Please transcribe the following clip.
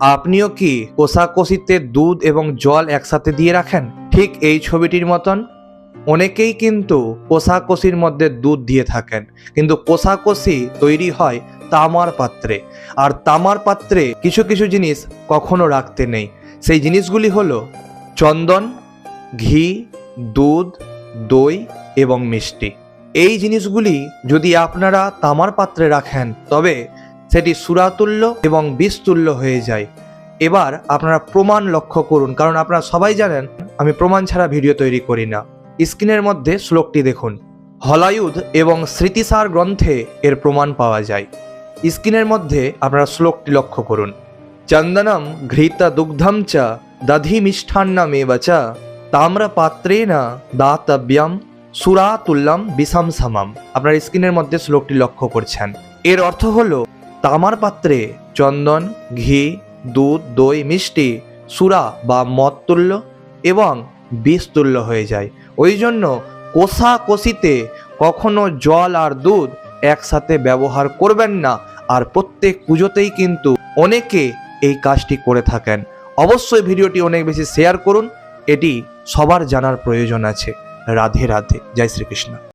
আপনিও কি কোষাকষিতে দুধ এবং জল একসাথে দিয়ে রাখেন? ঠিক এই ছবিটির মতন অনেকেই কিন্তু কোষাকষির মধ্যে দুধ দিয়ে থাকেন, কিন্তু কোষাকষি তৈরি হয় তামার পাত্রে। আর তামার পাত্রে কিছু কিছু জিনিস কখনো রাখতে নেই। সেই জিনিসগুলি হলো চন্দন, ঘি, দুধ, দই এবং মিষ্টি। এই জিনিসগুলি যদি আপনারা তামার পাত্রে রাখেন তবে সেটি সুরাতুল্য এবং বিষতুল্য হয়ে যায়। এবার আপনারা প্রমাণ লক্ষ্য করুন, কারণ আপনারা সবাই জানেন আমি প্রমাণ ছাড়া ভিডিও তৈরি করি না। স্ক্রিনের মধ্যে শ্লোকটি দেখুন। হলায়ুধ এবং স্মৃতিসার গ্রন্থে এর প্রমাণ পাওয়া যায়। স্ক্রিনের মধ্যে আপনারা শ্লোকটি লক্ষ্য করুন। চন্দনম ঘৃতা দুগ্ধম চ দধি মিষ্টান্নমেব চ তাম্রপাত্রেণ দাতব্যম সুরাতুল্যম বিষম সমম। আপনার স্ক্রিনের মধ্যে শ্লোকটি লক্ষ্য করছেন। এর অর্থ হলো তামার পাত্রে চন্দন, ঘি, দুধ, দই, মিষ্টি সুরা বা মদ তুল্য এবং বিষ তুল্য হয়ে যায়। ওই জন্য কোষাকষিতে কখনো জল আর দুধ একসাথে ব্যবহার করবেন না। আর প্রত্যেক পুজোতেই কিন্তু অনেকে এই কাজটি করে থাকেন। অবশ্যই ভিডিওটি অনেক বেশি শেয়ার করুন, এটি সবার জানার প্রয়োজন আছে। রাধে রাধে, জয় শ্রীকৃষ্ণ।